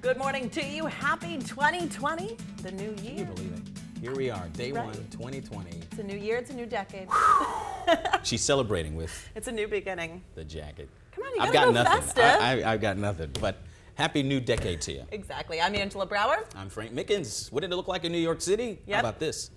Good morning to you. Happy 2020, the new year. Can you believe it? Here we are, day one, 2020. It's a new year, it's a new decade. She's celebrating with It's a new beginning. the jacket. Come on, you I've gotta got go nothing. festive. I've got nothing, but happy new decade to you. Exactly. I'm Angela Brower. I'm Frank Mickens. What did it look like in New York City? Yep. How about this?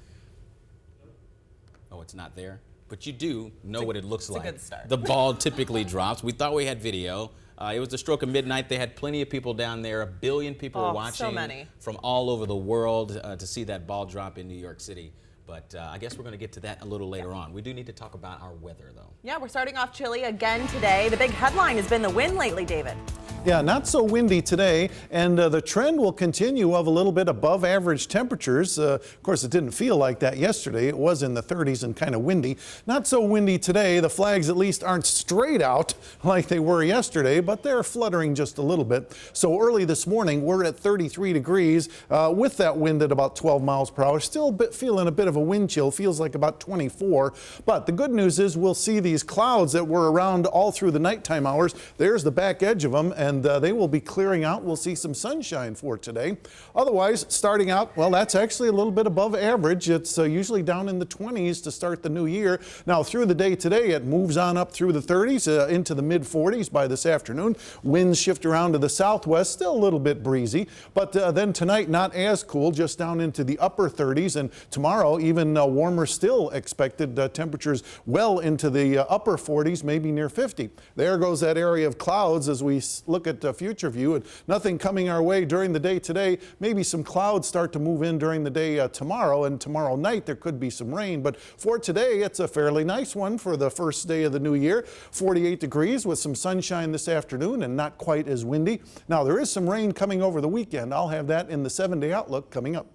Oh, it's not there? But you do know what it looks like. It's a good start. The ball typically drops. We thought we had video. It was the stroke of midnight. They had plenty of people down there. 1 billion people were watching so many. from all over the world to see that ball drop in New York City. But I guess we're going to get to that a little later on. We do need to talk about our weather, though. Yeah, we're starting off chilly again today. The big headline has been the wind lately, David. Yeah, not so windy today, and the trend will continue of a little bit above average temperatures. Of course, it didn't feel like that yesterday. It was in the 30s and kind of windy. Not so windy today. The flags at least aren't straight out like they were yesterday, but they're fluttering just a little bit. So early this morning, we're at 33 degrees with that wind at about 12 miles per hour. Still feeling a bit of a wind chill, feels like about 24. But the good news is we'll see these clouds that were around all through the nighttime hours. There's the back edge of them, and they will be clearing out. We'll see some sunshine for today. Otherwise, starting out, well, that's actually a little bit above average. It's usually down in the 20s to start the new year. Now, through the day today, it moves on up through the 30s into the mid 40s by this afternoon. Winds shift around to the southwest, still a little bit breezy. But then tonight, not as cool, just down into the upper 30s. And tomorrow, even warmer still expected. Temperatures well into the upper 40s, maybe near 50. There goes that area of clouds as we look at future view, and nothing coming our way during the day today. Maybe some clouds start to move in during the day tomorrow, and tomorrow night there could be some rain. But for today, it's a fairly nice one for the first day of the new year. 48 degrees with some sunshine this afternoon and not quite as windy. Now, there is some rain coming over the weekend. I'll have that in the 7-day outlook coming up.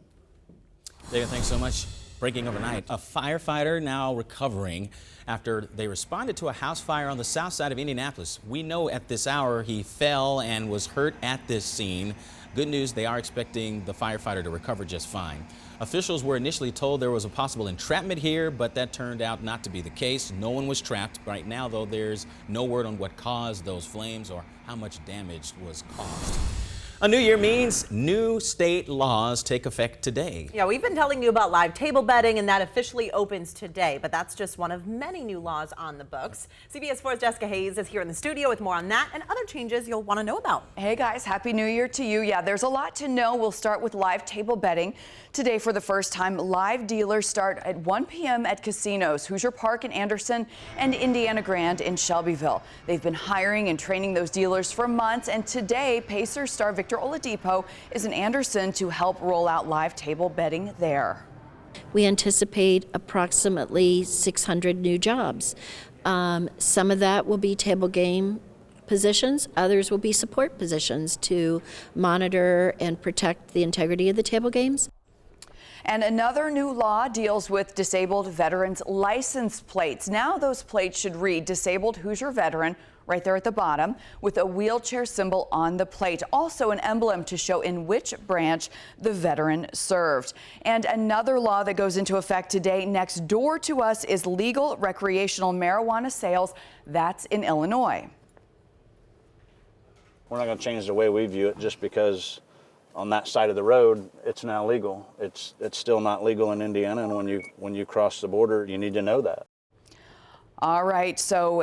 David, thanks so much. Breaking overnight, a firefighter now recovering after they responded to a house fire on the south side of Indianapolis. We know at this hour he fell and was hurt at this scene. Good news, they are expecting the firefighter to recover just fine. Officials were initially told there was a possible entrapment here, but that turned out not to be the case. No one was trapped. Right now, though, there's no word on what caused those flames or how much damage was caused. A new year means new state laws take effect today. Yeah, we've been telling you about live table betting, and that officially opens today, but that's just one of many new laws on the books. CBS 4's Jessica Hayes is here in the studio with more on that and other changes you'll want to know about. Hey guys, Happy New Year to you. Yeah, there's a lot to know. We'll start with live table betting. Today, for the first time, live dealers start at 1 p.m. at casinos, Hoosier Park in Anderson and Indiana Grand in Shelbyville. They've been hiring and training those dealers for months, and today, Pacers star Victor Oladipo is in Anderson to help roll out live table betting there. We anticipate approximately 600 new jobs. Some of that will be table game positions, others will be support positions to monitor and protect the integrity of the table games. And another new law deals with disabled veterans' license plates. Now those plates should read Disabled Hoosier Veteran right there at the bottom with a wheelchair symbol on the plate. Also an emblem to show in which branch the veteran served. And another law that goes into effect today next door to us is legal recreational marijuana sales. That's in Illinois. We're not going to change the way we view it just because on that side of the road, it's now legal. It's still not legal in Indiana, and when you cross the border, you need to know that. All right, so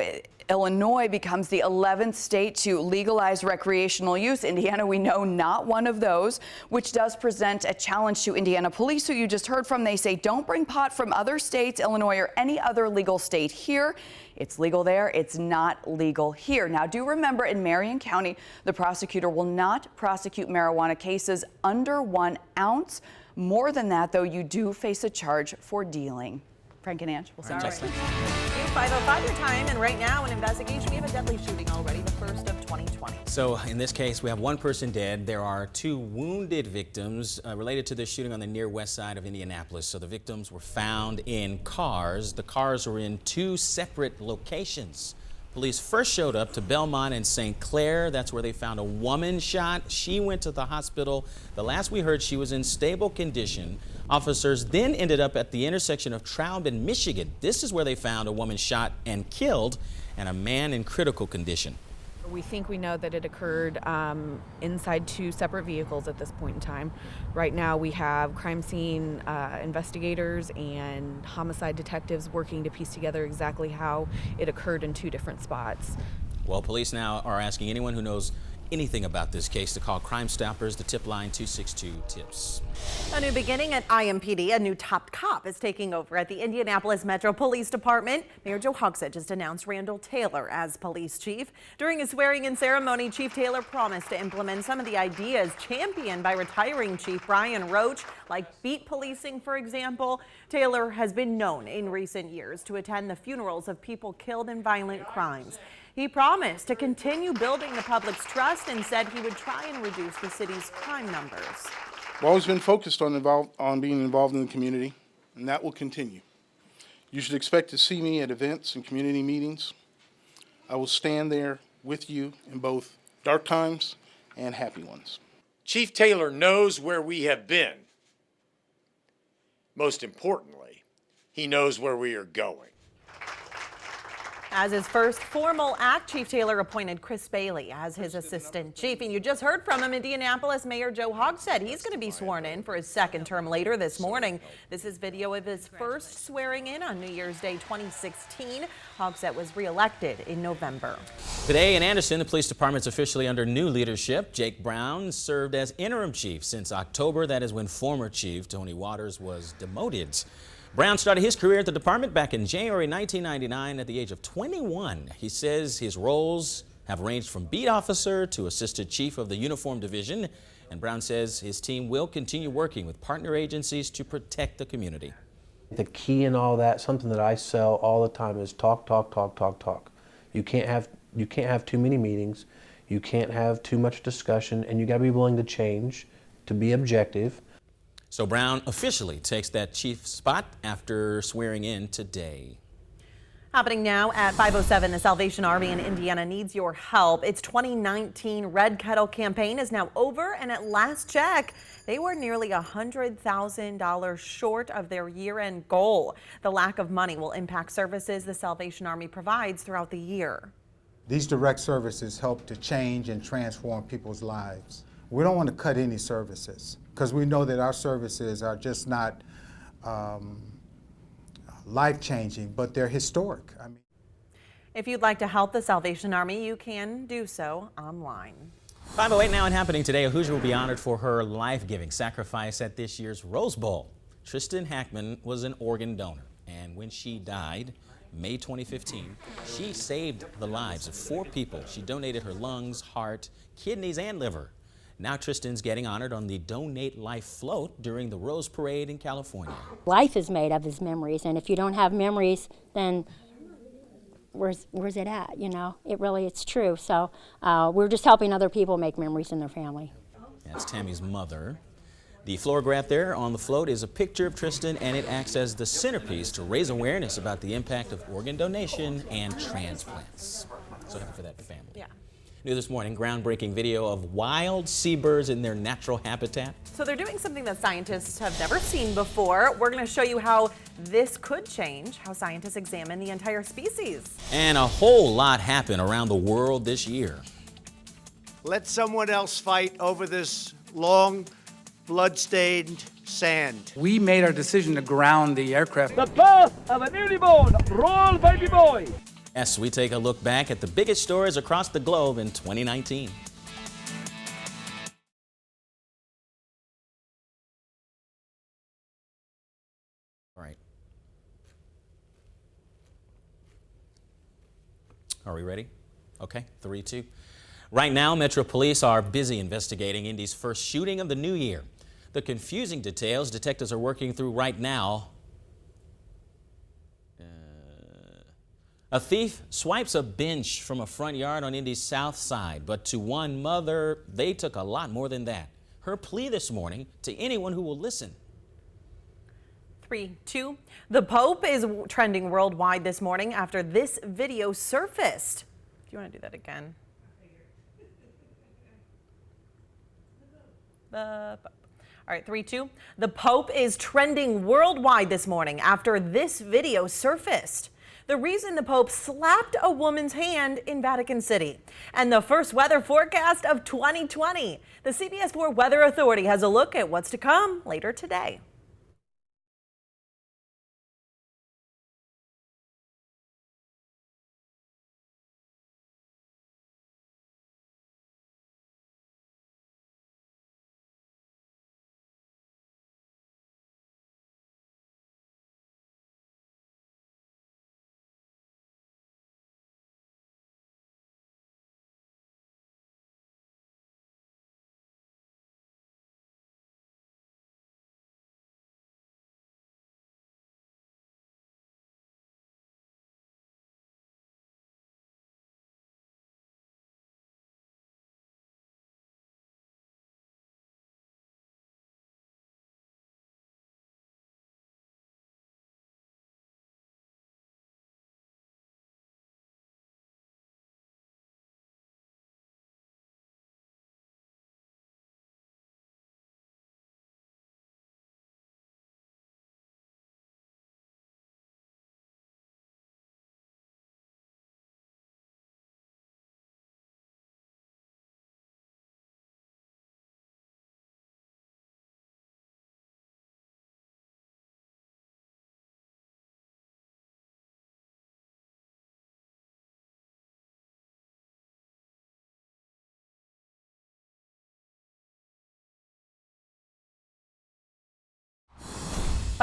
Illinois becomes the 11th state to legalize recreational use. Indiana, we know, not one of those, which does present a challenge to Indiana police, who you just heard from. They say don't bring pot from other states, Illinois or any other legal state here. It's legal there, it's not legal here. Now, do remember, in Marion County, the prosecutor will not prosecute marijuana cases under 1 ounce. More than that, though, you do face a charge for dealing. Frank and Ange, we'll start. 5:05 your time, and right now, an investigation. We have a deadly shooting already, the first of 2020. So in this case, we have 1 person dead. There are 2 wounded victims related to this shooting on the near west side of Indianapolis. So the victims were found in cars. The cars were in 2 separate locations. Police first showed up to Belmont and St. Clair. That's where they found a woman shot. She went to the hospital. The last we heard, she was in stable condition. Officers then ended up at the intersection of Traub and Michigan. This is where they found a woman shot and killed and a man in critical condition. We think we know that it occurred inside 2 separate vehicles at this point in time. Right now we have crime scene investigators and homicide detectives working to piece together exactly how it occurred in 2 different spots. Well, police now are asking anyone who knows anything about this case to call Crime Stoppers, the tip line 262-TIPS. A new beginning at IMPD. A new top cop is taking over at the Indianapolis Metro Police Department. Mayor Joe HOGSETT just announced Randall Taylor as police chief. During his swearing-in ceremony, Chief Taylor promised to implement some of the ideas championed by retiring Chief Brian Roach, like beat policing, for example. Taylor has been known in recent years to attend the funerals of people killed in violent crimes. He promised to continue building the public's trust and said he would try and reduce the city's crime numbers. I've always been focused on being involved in the community, and that will continue. You should expect to see me at events and community meetings. I will stand there with you in both dark times and happy ones. Chief Taylor knows where we have been. Most importantly, he knows where we are going. As his first formal act, Chief Taylor appointed Chris Bailey as his assistant chief. And you just heard from him, Indianapolis Mayor Joe HOGSETT. He's going to be sworn in for his second term later this morning. This is video of his first swearing in on New Year's Day 2016. HOGSETT was reelected in November. Today in Anderson, the police department's officially under new leadership. Jake Brown served as interim chief since October. That is when former chief Tony Waters was demoted. Brown started his career at the department back in January 1999 at the age of 21. He says his roles have ranged from beat officer to assistant chief of the uniform division. And Brown says his team will continue working with partner agencies to protect the community. The key in all that, something that I sell all the time, is talk, talk, talk, talk, talk. You can't have too many meetings. You can't have too much discussion, and you got to be willing to change, to be objective. So Brown officially takes that chief spot after swearing in today. Happening now at 5:07, the Salvation Army in Indiana needs your help. Its 2019 Red Kettle campaign is now over, and at last check, they were nearly $100,000 short of their year-end goal. The lack of money will impact services the Salvation Army provides throughout the year. These direct services help to change and transform people's lives. We don't want to cut any services because we know that our services are just not life-changing, but they're historic. If you'd like to help the Salvation Army, you can do so online. 5:08 now and happening today. A Hoosier will be honored for her life-giving sacrifice at this year's Rose Bowl. Tristan Hackman was an organ donor, and when she died, May 2015, she saved the lives of 4 people. She donated her lungs, heart, kidneys, and liver. Now Tristan's getting honored on the Donate Life float during the Rose Parade in California. Life is made of his memories, and if you don't have memories, then where's it at? You know, it's true. So we're just helping other people make memories in their family. That's Tammy's mother. The photograph there on the float is a picture of Tristan, and it acts as the centerpiece to raise awareness about the impact of organ donation and transplants. So happy for that family. Yeah. New this morning, groundbreaking video of wild seabirds in their natural habitat. So they're doing something that scientists have never seen before. We're going to show you how this could change how scientists examine the entire species. And a whole lot happened around the world this year. Let someone else fight over this long, blood-stained sand. We made our decision to ground the aircraft. The birth of a newly born royal baby boy. Yes, we take a look back at the biggest stories across the globe in 2019. All right. Are we ready? Okay, 3, 2. Right now, Metro Police are busy investigating Indy's first shooting of the new year. The confusing details detectives are working through right now. A thief swipes a bench from a front yard on Indy's south side, but to one mother, they took a lot more than that. Her plea this morning to anyone who will listen. 3, 2. The Pope is trending worldwide this morning after this video surfaced. Do you want to do that again? All right, 3, 2. The Pope is trending worldwide this morning after this video surfaced. The the reason the Pope slapped a woman's hand in Vatican City, and the first weather forecast of 2020. The CBS 4 Weather Authority has a look at what's to come later today.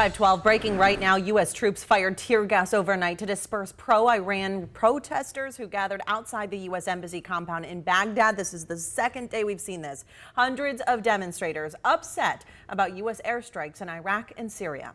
.512 breaking right now. U.S. troops fired tear gas overnight to disperse pro-Iran protesters who gathered outside the U.S. Embassy compound in Baghdad. This is the second day we've seen this. Hundreds of demonstrators upset about U.S. airstrikes in Iraq and Syria.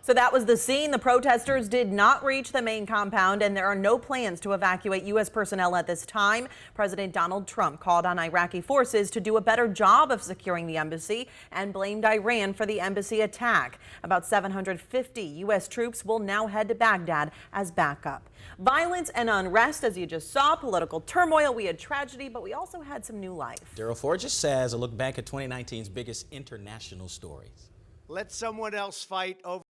So that was the scene. The protesters did not reach the main compound, and there are no plans to evacuate U.S. personnel at this time. President Donald Trump called on Iraqi forces to do a better job of securing the embassy and blamed Iran for the embassy attack. About 750 U.S. troops will now head to Baghdad as backup. Violence and unrest, as you just saw, political turmoil. We had tragedy, but we also had some new life. Daryl Forges says a look back at 2019's biggest international stories. Let someone else fight over